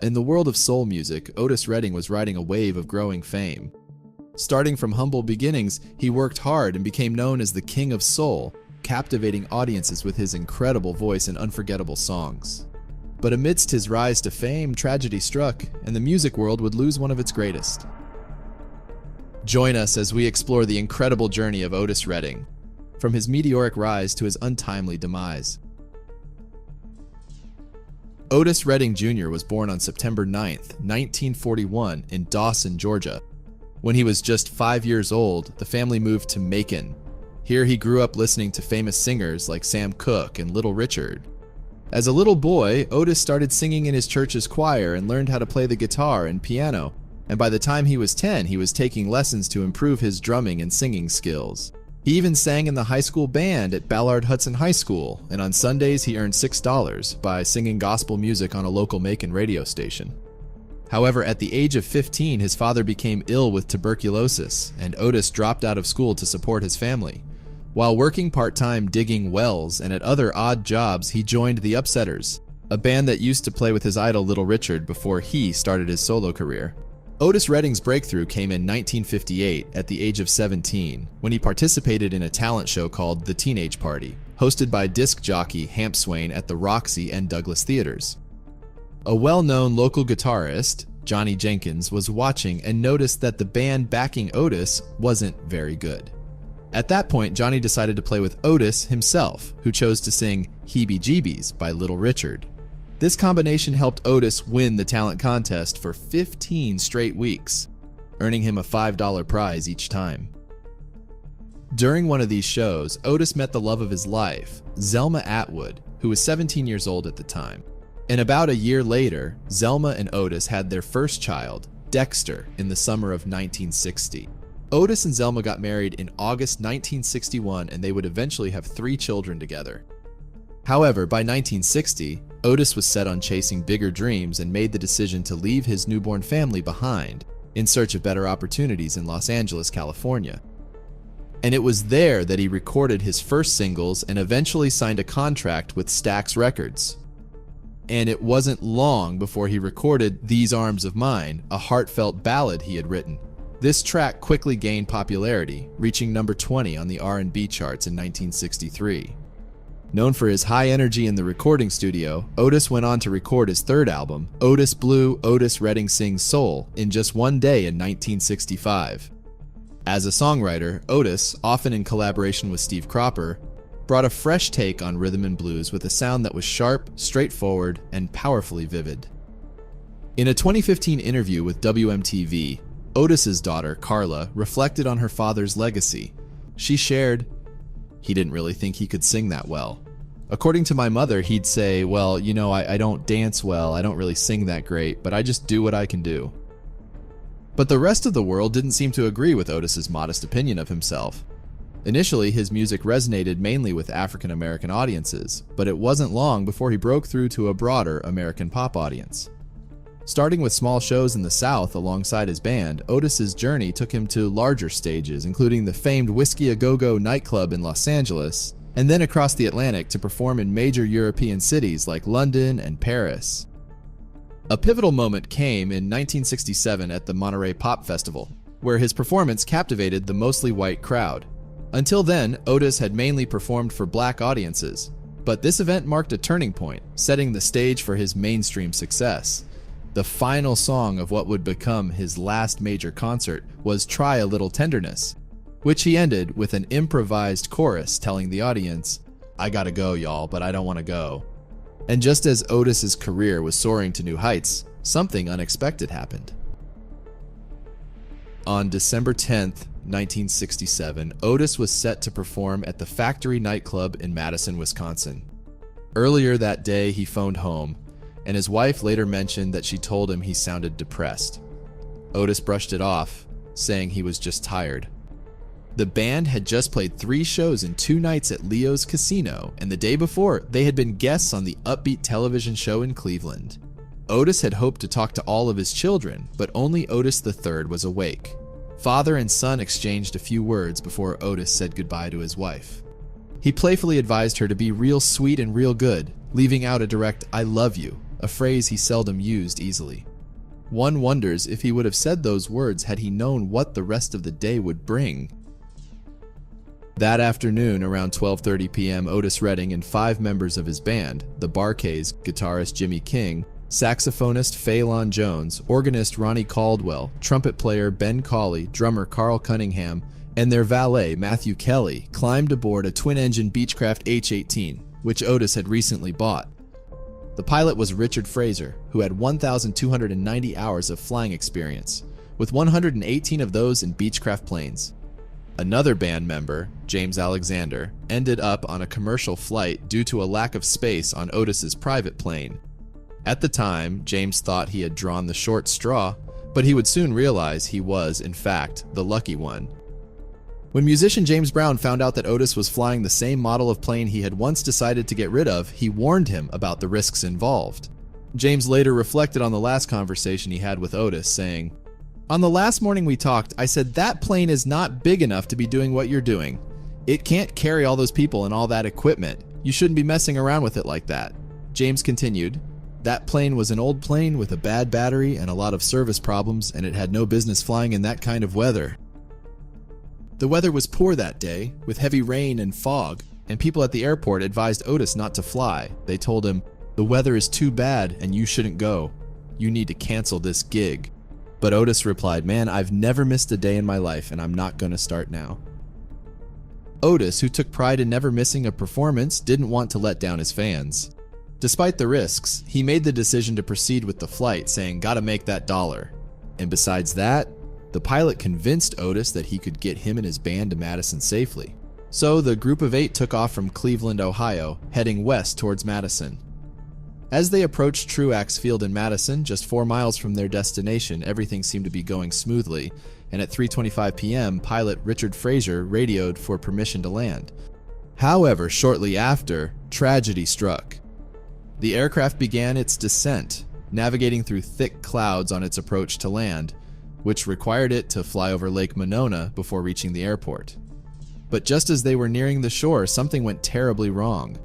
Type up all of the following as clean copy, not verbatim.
In the world of soul music, Otis Redding was riding a wave of growing fame. Starting from humble beginnings, he worked hard and became known as the King of Soul, captivating audiences with his incredible voice and unforgettable songs. But amidst his rise to fame, tragedy struck, and the music world would lose one of its greatest. Join us as we explore the incredible journey of Otis Redding, from his meteoric rise to his untimely demise. Otis Redding Jr. was born on September 9, 1941, in Dawson, Georgia. When he was just 5 years old, the family moved to Macon. Here he grew up listening to famous singers like Sam Cooke and Little Richard. As a little boy, Otis started singing in his church's choir and learned how to play the guitar and piano, and by the time he was 10, he was taking lessons to improve his drumming and singing skills. He even sang in the high school band at Ballard Hudson High School, and on Sundays he earned $6 by singing gospel music on a local Macon radio station. However, at the age of 15, his father became ill with tuberculosis, and Otis dropped out of school to support his family. While working part-time digging wells and at other odd jobs, he joined the Upsetters, a band that used to play with his idol Little Richard before he started his solo career. Otis Redding's breakthrough came in 1958 at the age of 17, when he participated in a talent show called The Teenage Party, hosted by disc jockey Hamp Swain at the Roxy and Douglas Theaters. A well-known local guitarist, Johnny Jenkins, was watching and noticed that the band backing Otis wasn't very good. At that point, Johnny decided to play with Otis himself, who chose to sing Heebie Jeebies by Little Richard. This combination helped Otis win the talent contest for 15 straight weeks, earning him a $5 prize each time. During one of these shows, Otis met the love of his life, Zelma Atwood, who was 17 years old at the time. And about a year later, Zelma and Otis had their first child, Dexter, in the summer of 1960. Otis and Zelma got married in August 1961, and they would eventually have 3 children together. However, by 1960, Otis was set on chasing bigger dreams and made the decision to leave his newborn family behind in search of better opportunities in Los Angeles, California. And it was there that he recorded his first singles and eventually signed a contract with Stax Records. And it wasn't long before he recorded These Arms of Mine, a heartfelt ballad he had written. This track quickly gained popularity, reaching number 20 on the R&B charts in 1963. Known for his high energy in the recording studio, Otis went on to record his third album, Otis Blue, Otis Redding Sings Soul, in just one day in 1965. As a songwriter, Otis, often in collaboration with Steve Cropper, brought a fresh take on rhythm and blues with a sound that was sharp, straightforward, and powerfully vivid. In a 2015 interview with WMTV, Otis's daughter, Carla, reflected on her father's legacy. She shared, "He didn't really think he could sing that well. According to my mother, he'd say, well, you know, I don't dance well, I don't really sing that great, but I just do what I can do." But the rest of the world didn't seem to agree with Otis's modest opinion of himself. Initially, his music resonated mainly with African American audiences, but it wasn't long before he broke through to a broader American pop audience. Starting with small shows in the South alongside his band, Otis's journey took him to larger stages, including the famed Whiskey A Go-Go nightclub in Los Angeles, and then across the Atlantic to perform in major European cities like London and Paris. A pivotal moment came in 1967 at the Monterey Pop Festival, where his performance captivated the mostly white crowd. Until then, Otis had mainly performed for black audiences, but this event marked a turning point, setting the stage for his mainstream success. The final song of what would become his last major concert was Try a Little Tenderness, which he ended with an improvised chorus telling the audience, "I gotta go, y'all, but I don't want to go." And just as Otis's career was soaring to new heights, something unexpected happened. On December 10th, 1967, Otis was set to perform at the Factory nightclub in Madison, Wisconsin. Earlier that day, he phoned home, and his wife later mentioned that she told him he sounded depressed. Otis brushed it off, saying he was just tired. The band had just played 3 shows in 2 nights at Leo's Casino, and the day before, they had been guests on the upbeat television show in Cleveland. Otis had hoped to talk to all of his children, but only Otis III was awake. Father and son exchanged a few words before Otis said goodbye to his wife. He playfully advised her to be real sweet and real good, leaving out a direct "I love you," a phrase he seldom used easily. One wonders if he would have said those words had he known what the rest of the day would bring. That afternoon, around 12:30 p.m., Otis Redding and 5 members of his band, the Bar-Kays, guitarist Jimmy King, saxophonist Phelan Jones, organist Ronnie Caldwell, trumpet player Ben Cawley, drummer Carl Cunningham, and their valet Matthew Kelly, climbed aboard a twin-engine Beechcraft H-18, which Otis had recently bought. The pilot was Richard Fraser, who had 1,290 hours of flying experience, with 118 of those in Beechcraft planes. Another band member, James Alexander, ended up on a commercial flight due to a lack of space on Otis's private plane. At the time, James thought he had drawn the short straw, but he would soon realize he was, in fact, the lucky one. When musician James Brown found out that Otis was flying the same model of plane he had once decided to get rid of, he warned him about the risks involved. James later reflected on the last conversation he had with Otis, saying, "On the last morning we talked, I said that plane is not big enough to be doing what you're doing. It can't carry all those people and all that equipment. You shouldn't be messing around with it like that." James continued, "That plane was an old plane with a bad battery and a lot of service problems, and it had no business flying in that kind of weather." The weather was poor that day, with heavy rain and fog, and people at the airport advised Otis not to fly. They told him, "The weather is too bad and you shouldn't go. You need to cancel this gig." But Otis replied, "Man, I've never missed a day in my life and I'm not going to start now." Otis, who took pride in never missing a performance, didn't want to let down his fans. Despite the risks, he made the decision to proceed with the flight, saying, "Gotta make that dollar." And besides that, the pilot convinced Otis that he could get him and his band to Madison safely. So the group of 8 took off from Cleveland, Ohio, heading west towards Madison. As they approached Truax Field in Madison, just 4 miles from their destination, everything seemed to be going smoothly, and at 3:25 p.m., pilot Richard Fraser radioed for permission to land. However, shortly after, tragedy struck. The aircraft began its descent, navigating through thick clouds on its approach to land, which required it to fly over Lake Monona before reaching the airport. But just as they were nearing the shore, something went terribly wrong.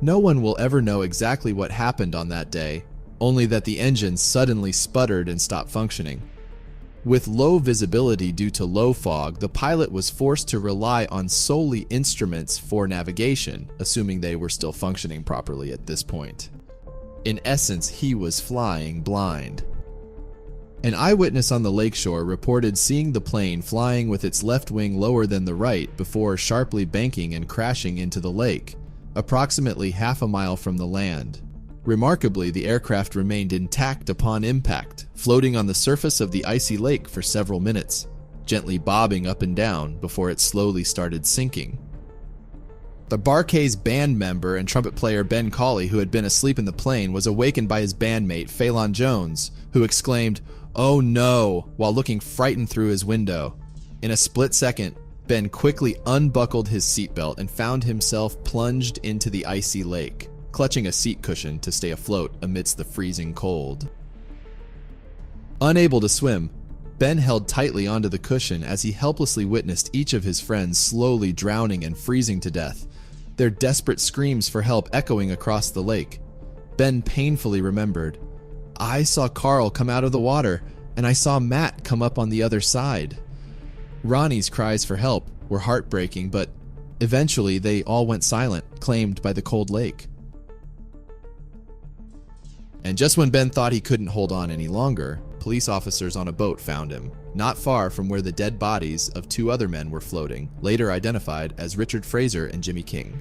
No one will ever know exactly what happened on that day, only that the engine suddenly sputtered and stopped functioning. With low visibility due to low fog, the pilot was forced to rely on solely instruments for navigation, assuming they were still functioning properly at this point. In essence, he was flying blind. An eyewitness on the lakeshore reported seeing the plane flying with its left wing lower than the right before sharply banking and crashing into the lake, approximately half a mile from the land. Remarkably, the aircraft remained intact upon impact, floating on the surface of the icy lake for several minutes, gently bobbing up and down before it slowly started sinking. The Bar-Kays band member and trumpet player Ben Cawley, who had been asleep in the plane, was awakened by his bandmate Phelan Jones, who exclaimed, "Oh no," while looking frightened through his window. In a split second, Ben quickly unbuckled his seatbelt and found himself plunged into the icy lake, clutching a seat cushion to stay afloat amidst the freezing cold. Unable to swim, Ben held tightly onto the cushion as he helplessly witnessed each of his friends slowly drowning and freezing to death, their desperate screams for help echoing across the lake. Ben painfully remembered, "I saw Carl come out of the water, and I saw Matt come up on the other side." Ronnie's cries for help were heartbreaking, but eventually they all went silent, claimed by the cold lake. And just when Ben thought he couldn't hold on any longer, police officers on a boat found him, not far from where the dead bodies of 2 other men were floating, later identified as Richard Fraser and Jimmy King.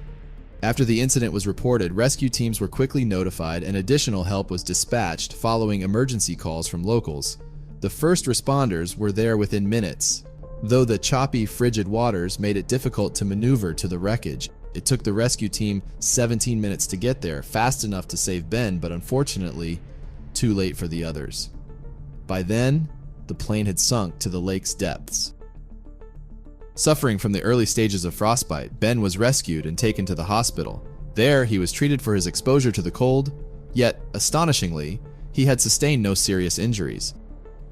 After the incident was reported, rescue teams were quickly notified and additional help was dispatched following emergency calls from locals. The first responders were there within minutes. Though the choppy, frigid waters made it difficult to maneuver to the wreckage, it took the rescue team 17 minutes to get there, fast enough to save Ben, but unfortunately, too late for the others. By then, the plane had sunk to the lake's depths. Suffering from the early stages of frostbite, Ben was rescued and taken to the hospital. There, he was treated for his exposure to the cold, yet, astonishingly, he had sustained no serious injuries.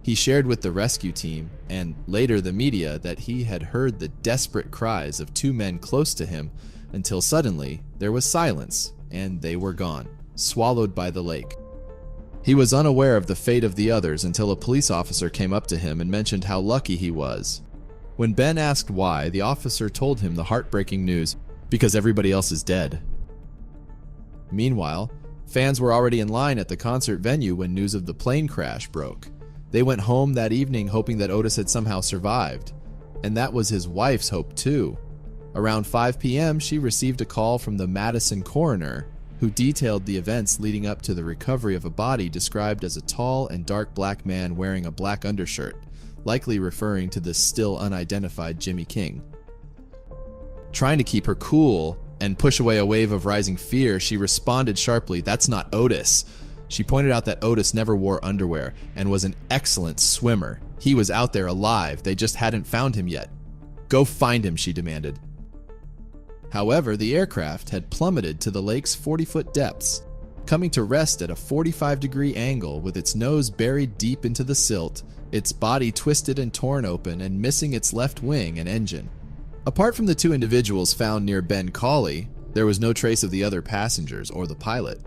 He shared with the rescue team, and later the media, that he had heard the desperate cries of 2 men close to him until suddenly there was silence and they were gone, swallowed by the lake. He was unaware of the fate of the others until a police officer came up to him and mentioned how lucky he was. When Ben asked why, the officer told him the heartbreaking news: because everybody else is dead. Meanwhile, fans were already in line at the concert venue when news of the plane crash broke. They went home that evening hoping that Otis had somehow survived. And that was his wife's hope too. Around 5 p.m., she received a call from the Madison coroner, who detailed the events leading up to the recovery of a body described as a tall and dark black man wearing a black undershirt, likely referring to the still unidentified Jimmy King. Trying to keep her cool and push away a wave of rising fear, she responded sharply, "That's not Otis." She pointed out that Otis never wore underwear and was an excellent swimmer. He was out there alive, they just hadn't found him yet. "Go find him," she demanded. However, the aircraft had plummeted to the lake's 40-foot depths, coming to rest at a 45-degree angle with its nose buried deep into the silt, its body twisted and torn open, and missing its left wing and engine. Apart from the two individuals found near Ben Cawley, there was no trace of the other passengers or the pilot.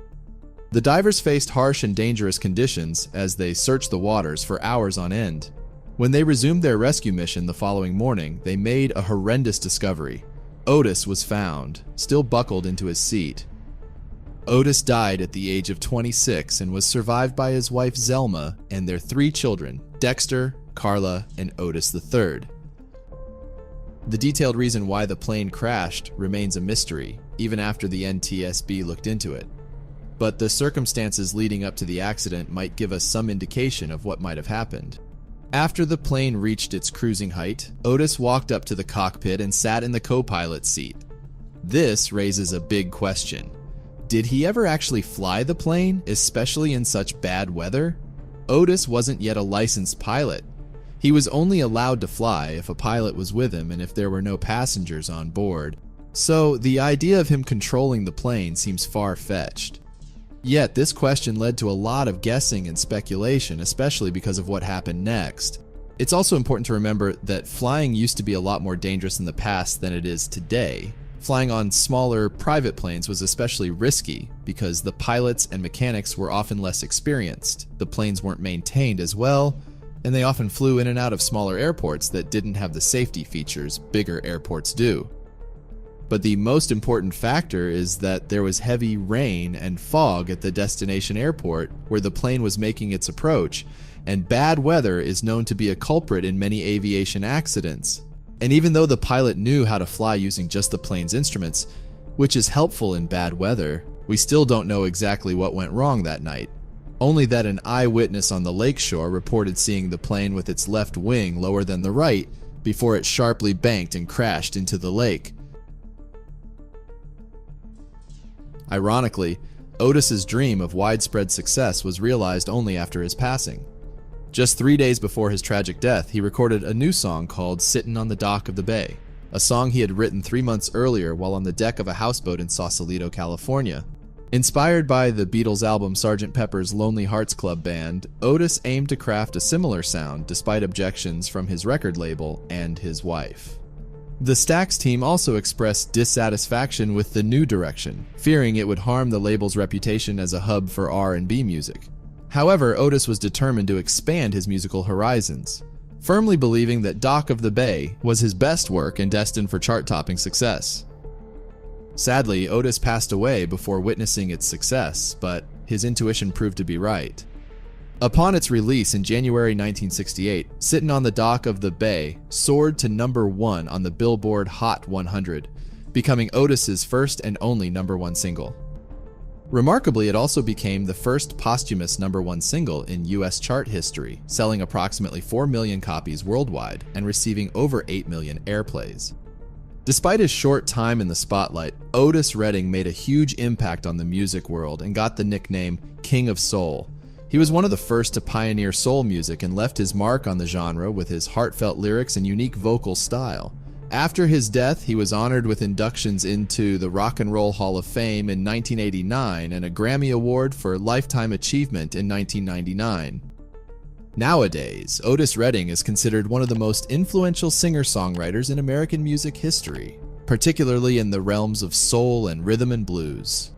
The divers faced harsh and dangerous conditions as they searched the waters for hours on end. When they resumed their rescue mission the following morning, they made a horrendous discovery. Otis was found, still buckled into his seat. Otis died at the age of 26 and was survived by his wife Zelma and their 3 children, Dexter, Carla, and Otis III. The detailed reason why the plane crashed remains a mystery, even after the NTSB looked into it. But the circumstances leading up to the accident might give us some indication of what might have happened. After the plane reached its cruising height, Otis walked up to the cockpit and sat in the co-pilot's seat. This raises a big question. Did he ever actually fly the plane, especially in such bad weather? Otis wasn't yet a licensed pilot. He was only allowed to fly if a pilot was with him and if there were no passengers on board. So the idea of him controlling the plane seems far-fetched. Yet this question led to a lot of guessing and speculation, especially because of what happened next. It's also important to remember that flying used to be a lot more dangerous in the past than it is today. Flying on smaller private planes was especially risky because the pilots and mechanics were often less experienced, the planes weren't maintained as well, and they often flew in and out of smaller airports that didn't have the safety features bigger airports do. But the most important factor is that there was heavy rain and fog at the destination airport where the plane was making its approach, and bad weather is known to be a culprit in many aviation accidents. And even though the pilot knew how to fly using just the plane's instruments, which is helpful in bad weather, we still don't know exactly what went wrong that night. Only that an eyewitness on the lakeshore reported seeing the plane with its left wing lower than the right before it sharply banked and crashed into the lake. Ironically, Otis's dream of widespread success was realized only after his passing. Just 3 days before his tragic death, he recorded a new song called "Sittin' on the Dock of the Bay," a song he had written 3 months earlier while on the deck of a houseboat in Sausalito, California. Inspired by the Beatles' album Sgt. Pepper's Lonely Hearts Club Band, Otis aimed to craft a similar sound despite objections from his record label and his wife. The Stax team also expressed dissatisfaction with the new direction, fearing it would harm the label's reputation as a hub for R&B music. However, Otis was determined to expand his musical horizons, firmly believing that Dock of the Bay was his best work and destined for chart-topping success. Sadly, Otis passed away before witnessing its success, but his intuition proved to be right. Upon its release in January 1968, "Sittin' on the Dock of the Bay" soared to #1 on the Billboard Hot 100, becoming Otis's first and only #1 single. Remarkably, it also became the first posthumous #1 single in US chart history, selling approximately 4 million copies worldwide and receiving over 8 million airplays. Despite his short time in the spotlight, Otis Redding made a huge impact on the music world and got the nickname King of Soul. He was one of the first to pioneer soul music and left his mark on the genre with his heartfelt lyrics and unique vocal style. After his death, he was honored with inductions into the Rock and Roll Hall of Fame in 1989 and a Grammy Award for Lifetime Achievement in 1999. Nowadays, Otis Redding is considered one of the most influential singer-songwriters in American music history, particularly in the realms of soul and rhythm and blues.